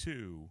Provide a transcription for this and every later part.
2.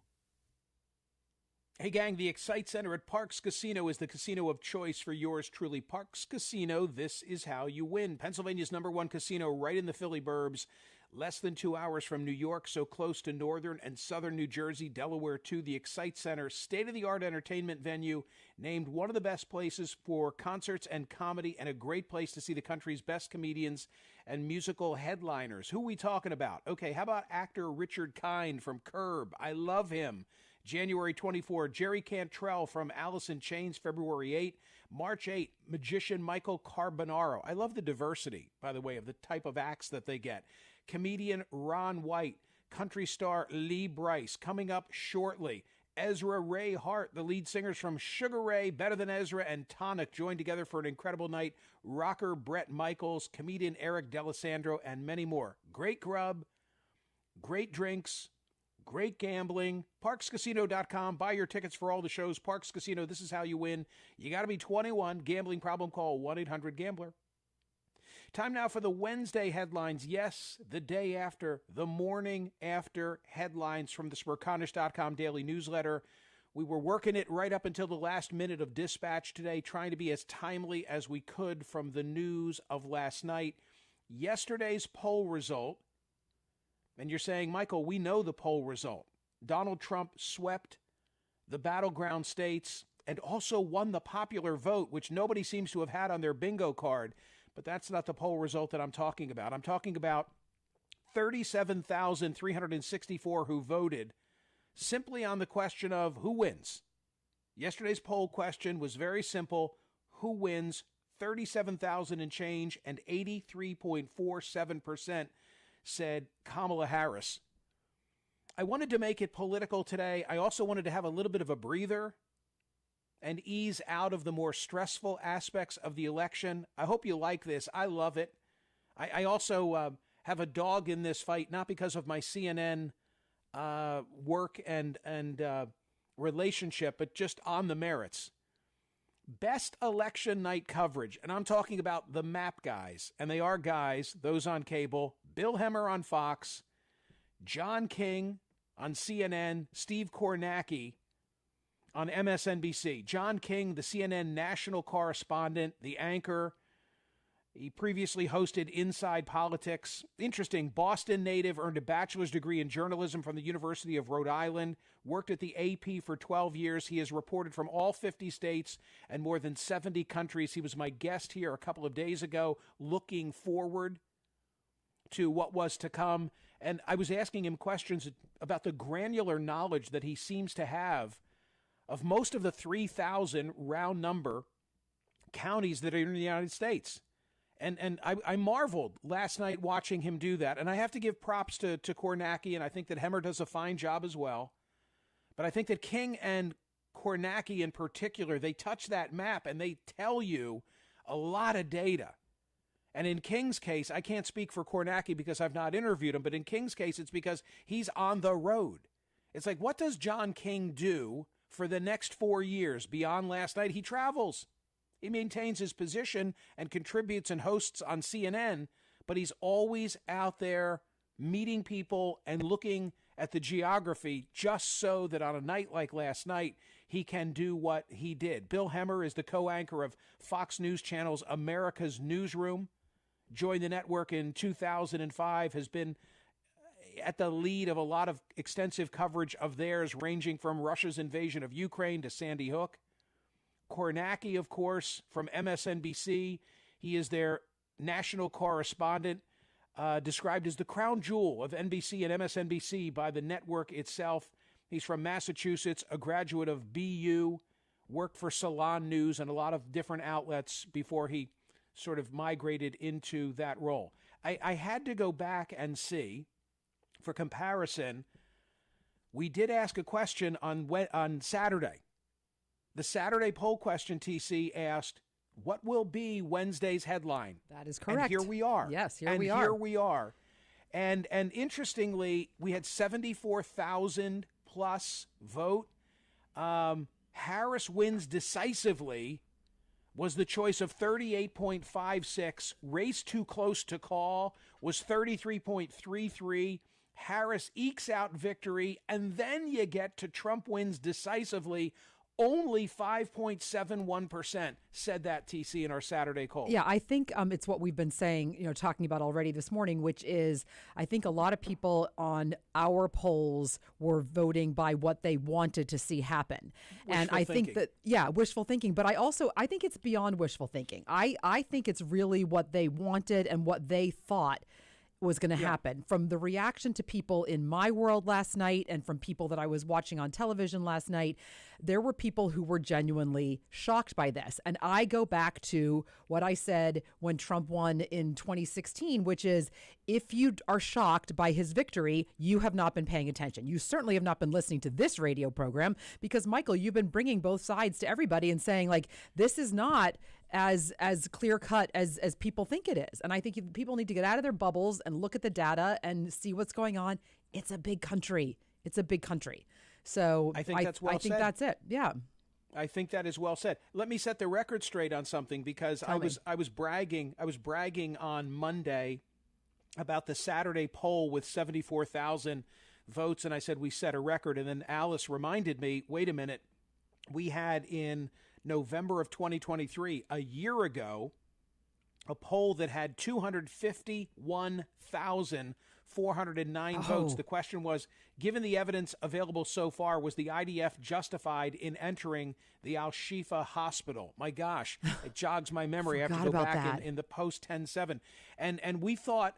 Hey, gang, the Excite Center at Parks Casino is the casino of choice for yours truly. Parks Casino, this is how you win. Pennsylvania's #1 casino right in the Philly burbs, less than 2 hours from New York, so close to northern and southern New Jersey, Delaware, too. The Excite Center, state-of-the-art entertainment venue, named one of the best places for concerts and comedy, and a great place to see the country's best comedians and musical headliners. Who are we talking about? Okay, how about actor Richard Kind from Curb? I love him. January 24, Jerry Cantrell from Alice in Chains, February 8. March 8, magician Michael Carbonaro. I love the diversity, by the way, of the type of acts that they get. Comedian Ron White, country star Lee Brice, coming up shortly. Ezra Ray Hart, the lead singers from Sugar Ray, Better Than Ezra, and Tonic joined together for an incredible night. Rocker Bret Michaels, comedian Eric D'Alessandro, and many more. Great grub, great drinks, great gambling. ParksCasino.com. Buy your tickets for all the shows. Parks Casino, this is how you win. You got to be 21. Gambling problem, call 1-800-GAMBLER. Time now for the Wednesday headlines. Yes, the day after, the morning after headlines from the Smerconish.com daily newsletter. We were working it right up until the last minute of dispatch today, trying to be as timely as we could from the news of last night. Yesterday's poll result, and you're saying, Michael, we know the poll result. Donald Trump swept the battleground states and also won the popular vote, which nobody seems to have had on their bingo card. But that's not the poll result that I'm talking about. I'm talking about 37,364 who voted simply on the question of who wins. Yesterday's poll question was very simple. Who wins? 37,000 and change, and 83.47% said Kamala Harris. I wanted to make it political today. I also wanted to have a little bit of a breather and ease out of the more stressful aspects of the election. I hope you like this. I love it. I also have a dog in this fight, not because of my CNN work and relationship, but just on the merits. Best election night coverage, and I'm talking about the MAP guys, and they are guys, those on cable, Bill Hemmer on Fox, John King on CNN, Steve Kornacki on MSNBC. John King, the CNN national correspondent, the anchor. He previously hosted Inside Politics. Interesting, Boston native, earned a bachelor's degree in journalism from the University of Rhode Island, worked at the AP for 12 years. He has reported from all 50 states and more than 70 countries. He was my guest here a couple of days ago, looking forward to what was to come. And I was asking him questions about the granular knowledge that he seems to have of most of the 3,000 round number counties that are in the United States. And I marveled last night watching him do that. And I have to give props to Kornacki, and I think that Hemmer does a fine job as well. But I think that King and Kornacki in particular, they touch that map and they tell you a lot of data. And in King's case, I can't speak for Kornacki because I've not interviewed him, but in King's case, it's because he's on the road. It's like, what does John King do for the next 4 years beyond last night? He travels. He maintains his position and contributes and hosts on CNN, but he's always out there meeting people and looking at the geography just so that on a night like last night, he can do what he did. Bill Hemmer is the co-anchor of Fox News Channel's America's Newsroom. Joined the network in 2005, has been at the lead of a lot of extensive coverage of theirs, ranging from Russia's invasion of Ukraine to Sandy Hook. Kornacki, of course, from MSNBC. He is their national correspondent, described as the crown jewel of NBC and MSNBC by the network itself. He's from Massachusetts, a graduate of BU, worked for Salon News and a lot of different outlets before he sort of migrated into that role. I had to go back and see, for comparison, we did ask a question on Saturday. The Saturday poll question, TC, asked, what will be Wednesday's headline? That is correct. And here we are. Yes, here we are. And interestingly, we had 74,000 plus vote. Harris wins decisively was the choice of 38.56. Race too close to call was 33.33. Harris ekes out victory, and then you get to Trump wins decisively. Only 5.71% said that, TC, in our Saturday poll. Yeah, I think it's what we've been saying, talking about already this morning, which is I think a lot of people on our polls were voting by what they wanted to see happen. And I think that, wishful thinking. But I think it's beyond wishful thinking. I think it's really what they wanted and what they thought was going to happen. From the reaction to people in my world last night and from people that I was watching on television last night, there were people who were genuinely shocked by this. And I go back to what I said when Trump won in 2016, which is if you are shocked by his victory, you have not been paying attention. You certainly have not been listening to this radio program because, Michael, you've been bringing both sides to everybody and saying, like, this is not as clear cut as people think it is. And I think people need to get out of their bubbles and look at the data and see what's going on. It's a big country. So I think that's well I think said. that's it. Yeah. I think that is well said. Let me set the record straight on something because I was bragging on Monday about the Saturday poll with 74,000 votes, and I said we set a record, and then Alice reminded me, wait a minute, we had in November of 2023, a year ago, a poll that had 251,409 votes. The question was, given the evidence available so far, was the IDF justified in entering the Al-Shifa hospital? My gosh, it jogs my memory. I have to go back in the post 10-7. And we thought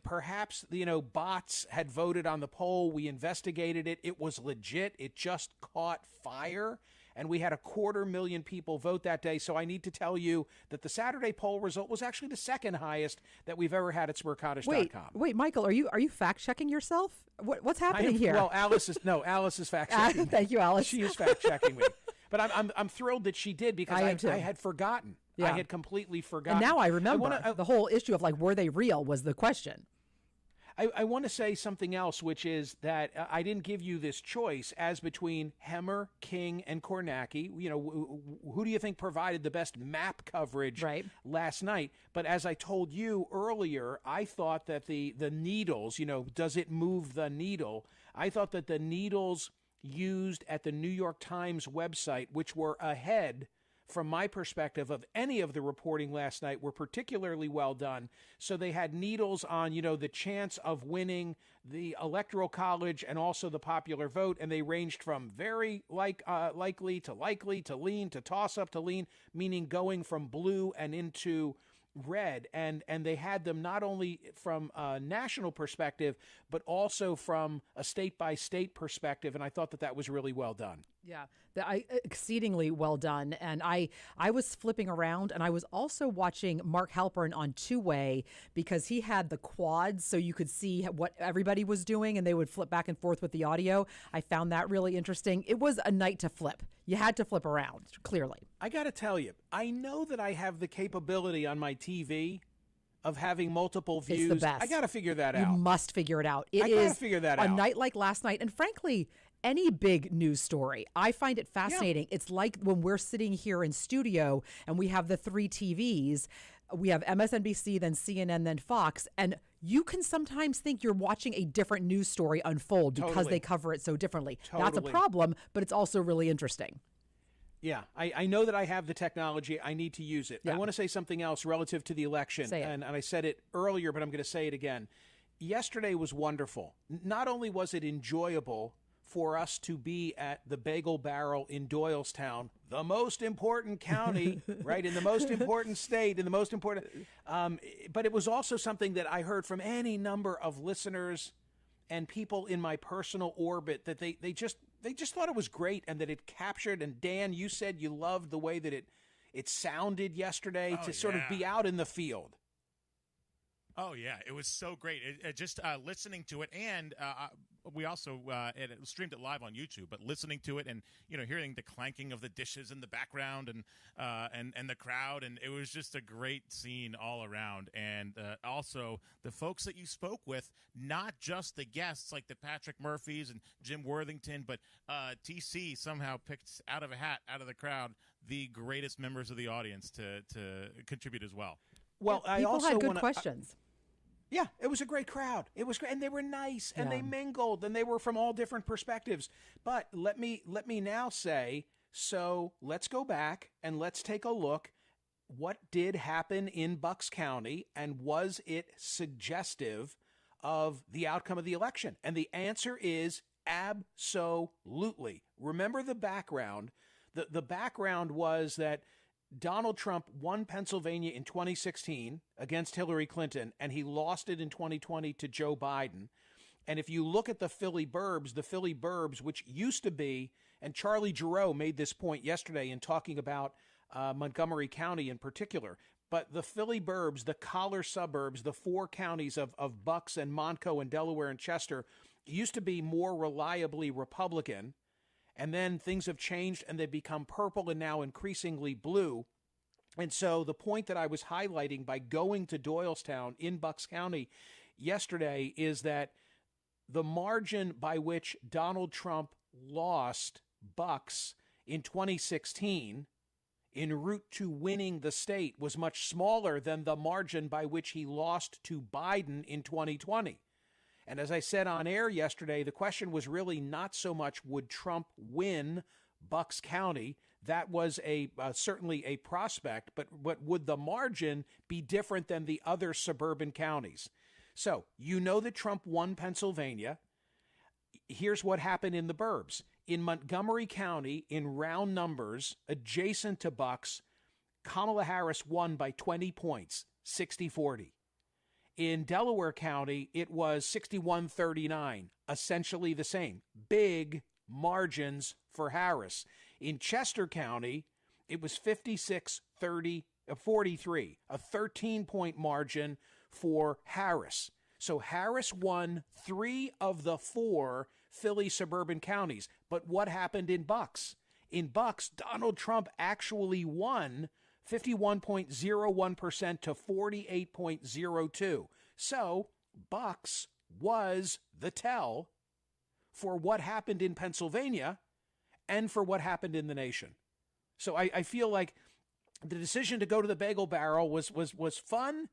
perhaps, bots had voted on the poll. We investigated it. It was legit. It just caught fire. And we had 250,000 people vote that day. So I need to tell you that the Saturday poll result was actually the second highest that we've ever had at Smerconish.com. Wait, Michael, are you fact checking yourself? What's happening here? Well, Alice is fact checking. Thank you, Alice. She is fact checking me. But I'm thrilled that she did because I had forgotten. Yeah. I had completely forgotten. And now I remember the whole issue of were they real was the question. I want to say something else, which is that I didn't give you this choice as between Hemmer, King, and Kornacki. Who do you think provided the best map coverage last night? But as I told you earlier, I thought that the needles, does it move the needle? I thought that the needles used at the New York Times website, which were ahead from my perspective of any of the reporting last night, were particularly well done. So they had needles on, the chance of winning the Electoral College and also the popular vote, and they ranged from very likely to lean to toss up to lean, meaning going from blue and into red. And they had them not only from a national perspective, but also from a state-by-state perspective, and I thought that was really well done. Yeah, exceedingly well done. And I was flipping around, and I was also watching Mark Halpern on two-way because he had the quads so you could see what everybody was doing, and they would flip back and forth with the audio. I found that really interesting. It was a night to flip. You had to flip around, clearly. I got to tell you, I know that I have the capability on my TV of having multiple views. It's the best. I got to figure that out. You must figure it out. I got to figure that out. A night like last night, and frankly, any big news story, I find it fascinating. Yeah. It's like when we're sitting here in studio and we have the three TVs, we have MSNBC, then CNN, then Fox, and you can sometimes think you're watching a different news story unfold because they cover it so differently. That's a problem, but it's also really interesting. Yeah, I know that I have the technology. I need to use it. Yeah. I want to say something else relative to the election, and I said it earlier, but I'm going to say it again. Yesterday was wonderful. Not only was it enjoyable for us to be at the Bagel Barrel in Doylestown, the most important county, right, in the most important state, in the most important, but it was also something that I heard from any number of listeners and people in my personal orbit that they just thought it was great and that it captured. And Dan, you said you loved the way that it sounded yesterday sort of be out in the field. Oh, yeah. It was so great. Just listening to it. And we also streamed it live on YouTube, but listening to it and, hearing the clanking of the dishes in the background and the crowd. And it was just a great scene all around. And also the folks that you spoke with, not just the guests like the Patrick Murphys and Jim Worthington, but TC somehow picked out of a hat, out of the crowd, the greatest members of the audience to contribute as well. Well, people I also had good questions. Yeah, it was a great crowd. It was great, and they were nice, and they mingled, and they were from all different perspectives. But let me now say, so let's go back and let's take a look. What did happen in Bucks County, and was it suggestive of the outcome of the election? And the answer is absolutely. Remember the background. The background was that Donald Trump won Pennsylvania in 2016 against Hillary Clinton, and he lost it in 2020 to Joe Biden. And if you look at the Philly burbs, which used to be, and Charlie Giroux made this point yesterday in talking about Montgomery County in particular, but the Philly burbs, the collar suburbs, the four counties of Bucks and Montco and Delaware and Chester used to be more reliably Republican. And then things have changed and they've become purple and now increasingly blue. And so the point that I was highlighting by going to Doylestown in Bucks County yesterday is that the margin by which Donald Trump lost Bucks in 2016 en route to winning the state was much smaller than the margin by which he lost to Biden in 2020. And as I said on air yesterday, the question was really not so much would Trump win Bucks County. That was certainly a prospect, but would the margin be different than the other suburban counties? So you know that Trump won Pennsylvania. Here's what happened in the burbs. In Montgomery County, in round numbers, adjacent to Bucks, Kamala Harris won by 20 points, 60-40. In Delaware County, it was 61-39, essentially the same. Big margins for Harris. In Chester County, it was 56-43, a 13-point margin for Harris. So Harris won 3 of the 4 Philly suburban counties. But what happened in Bucks? In Bucks, Donald Trump actually won 51.01% to 48.02. So Bucks was the tell for what happened in Pennsylvania and for what happened in the nation. So I feel like the decision to go to the bagel barrel was fun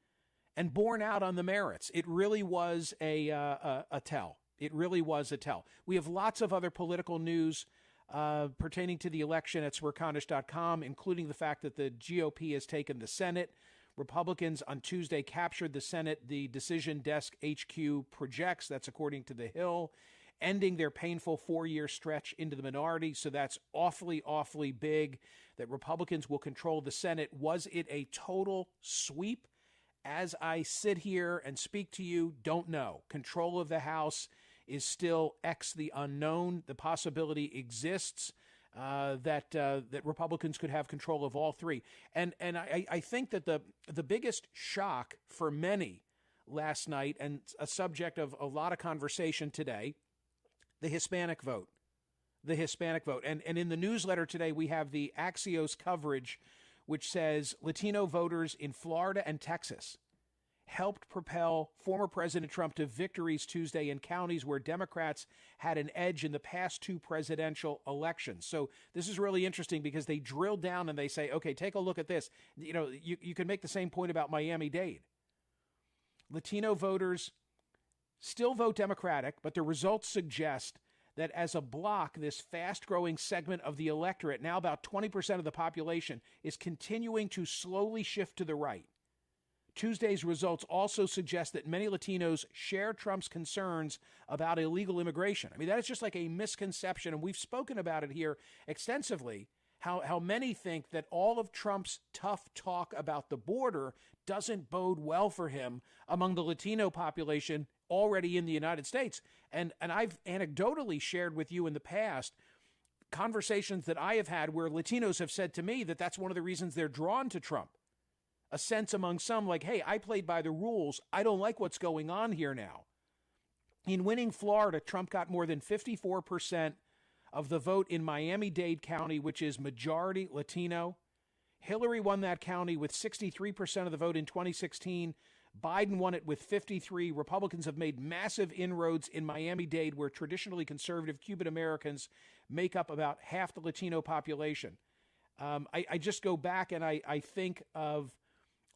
and borne out on the merits. It really was a tell. It really was a tell. We have lots of other political news pertaining to the election at Smerconish.com, including the fact that the GOP has taken the Senate. Republicans on Tuesday captured the Senate, the Decision Desk HQ projects, that's according to The Hill, ending their painful 4-year stretch into the minority. So that's awfully, awfully big that Republicans will control the Senate. Was it a total sweep? As I sit here and speak to you, don't know. Control of the House is still X the unknown. The possibility exists that Republicans could have control of all 3. And I think that the biggest shock for many last night, and a subject of a lot of conversation today, the Hispanic vote. The Hispanic vote. And in the newsletter today, we have the Axios coverage, which says Latino voters in Florida and Texas helped propel former President Trump to victories Tuesday in counties where Democrats had an edge in the past 2 presidential elections. So this is really interesting because they drill down and they say, okay, take a look at this. You know, you can make the same point about Miami-Dade. Latino voters still vote Democratic, but the results suggest that as a bloc, this fast-growing segment of the electorate, now about 20% of the population, is continuing to slowly shift to the right. Tuesday's results also suggest that many Latinos share Trump's concerns about illegal immigration. I mean, that is just like a misconception, and we've spoken about it here extensively, how many think that all of Trump's tough talk about the border doesn't bode well for him among the Latino population already in the United States. And I've anecdotally shared with you in the past conversations that I have had where Latinos have said to me that that's one of the reasons they're drawn to Trump. A sense among some like, hey, I played by the rules. I don't like what's going on here now. In winning Florida, Trump got more than 54% of the vote in Miami-Dade County, which is majority Latino. Hillary won that county with 63% of the vote in 2016. Biden won it with 53. Republicans have made massive inroads in Miami-Dade, where traditionally conservative Cuban Americans make up about half the Latino population. I just go back and I think of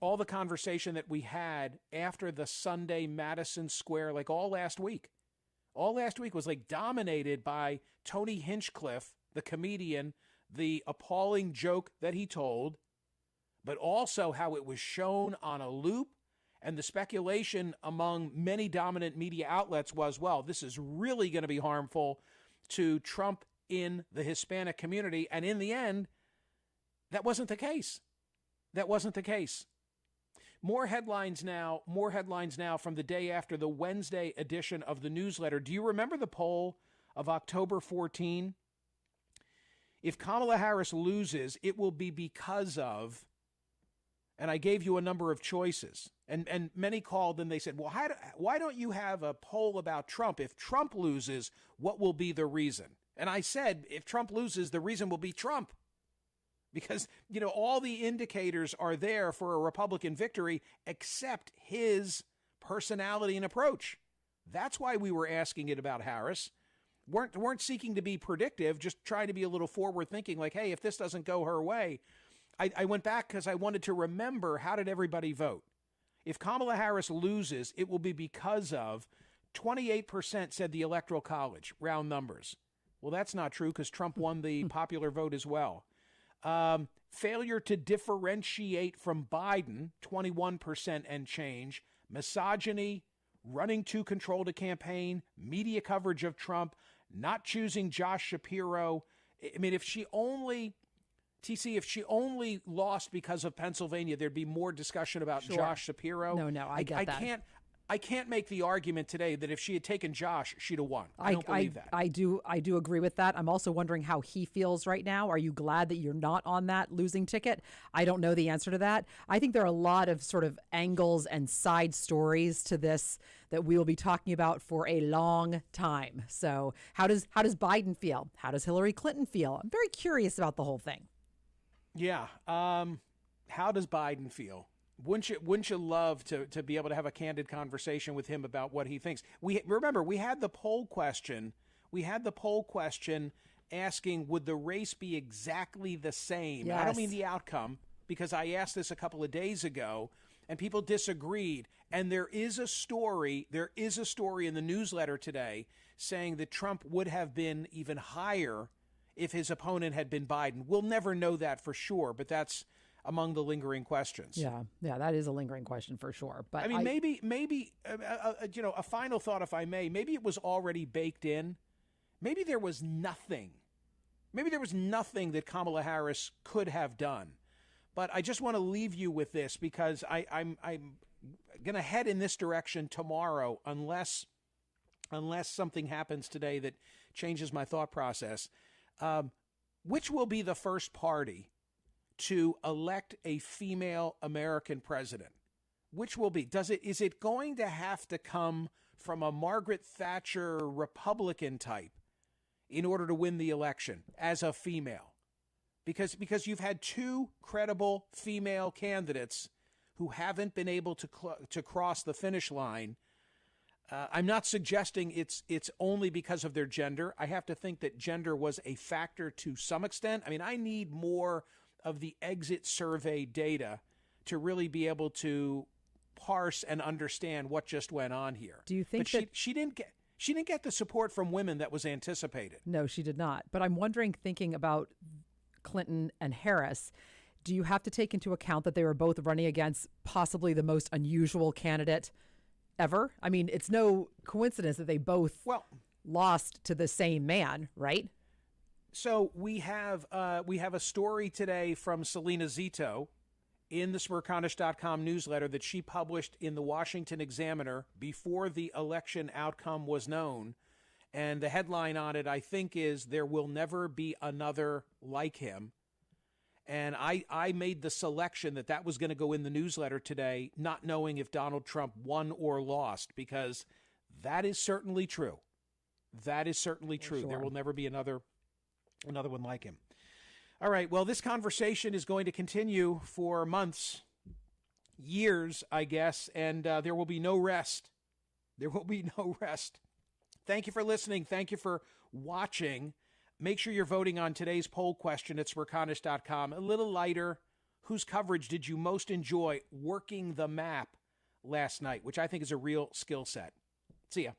all the conversation that we had after the Sunday Madison Square, like all last week was like dominated by Tony Hinchcliffe, the comedian, the appalling joke that he told, but also how it was shown on a loop. And the speculation among many dominant media outlets was, well, this is really going to be harmful to Trump in the Hispanic community. And in the end, that wasn't the case. That wasn't the case. More headlines now from the day after the Wednesday edition of the newsletter. Do you remember the poll of October 14? If Kamala Harris loses, it will be because of, and I gave you a number of choices. And many called and they said, well, why don't you have a poll about Trump? If Trump loses, what will be the reason? And I said, if Trump loses, the reason will be Trump. Because, all the indicators are there for a Republican victory except his personality and approach. That's why we were asking it about Harris. Weren't seeking to be predictive, just trying to be a little forward thinking, like, hey, if this doesn't go her way. I went back because I wanted to remember, how did everybody vote? If Kamala Harris loses, it will be because of 28% said the Electoral College, round numbers. Well, that's not true because Trump won the popular vote as well. Failure to differentiate from Biden, 21% and change. Misogyny, running too controlled a campaign, media coverage of Trump, not choosing Josh Shapiro. I mean, if she only lost because of Pennsylvania, there'd be more discussion about Josh Shapiro. No, I get that. I can't make the argument today that if she had taken Josh, she'd have won. I don't believe that. I do agree with that. I'm also wondering how he feels right now. Are you glad that you're not on that losing ticket? I don't know the answer to that. I think there are a lot of sort of angles and side stories to this that we will be talking about for a long time. So how does Biden feel? How does Hillary Clinton feel? I'm very curious about the whole thing. Yeah. How does Biden feel? Wouldn't you love to be able to have a candid conversation with him about what he thinks? We had the poll question. Asking, would the race be exactly the same? Yes. I don't mean the outcome, because I asked this a couple of days ago and people disagreed. And there is a story in the newsletter today saying that Trump would have been even higher if his opponent had been Biden. We'll never know that for sure, but that's among the lingering questions. Yeah, that is a lingering question for sure. But I mean, maybe a final thought, if I may. Maybe it was already baked in. Maybe there was nothing. Maybe there was nothing that Kamala Harris could have done. But I just want to leave you with this, because I'm going to head in this direction tomorrow, unless something happens today that changes my thought process. Which will be the first party to elect a female American president? Which will be? Is it going to have to come from a Margaret Thatcher Republican type in order to win the election as a female? Because you've had two credible female candidates who haven't been able to cross the finish line. I'm not suggesting it's only because of their gender. I have to think that gender was a factor to some extent. I mean, I need more of the exit survey data to really be able to parse and understand what just went on here. Do you think she didn't get the support from women that was anticipated? No, she did not. But I'm wondering, thinking about Clinton and Harris, do you have to take into account that they were both running against possibly the most unusual candidate ever? I mean, it's no coincidence that they both lost to the same man, right? So we have a story today from Selena Zito in the Smerconish.com newsletter that she published in the Washington Examiner before the election outcome was known. And the headline on it, I think, is "There will never be another like him." And I made the selection that was going to go in the newsletter today, not knowing if Donald Trump won or lost, because that is certainly true. That is certainly true. Sure. There will never be another one like him. All right. Well, this conversation is going to continue for months, years, I guess, and there will be no rest. There will be no rest. Thank you for listening. Thank you for watching. Make sure you're voting on today's poll question at Smerconish.com. A little lighter, whose coverage did you most enjoy working the map last night, which I think is a real skill set. See ya.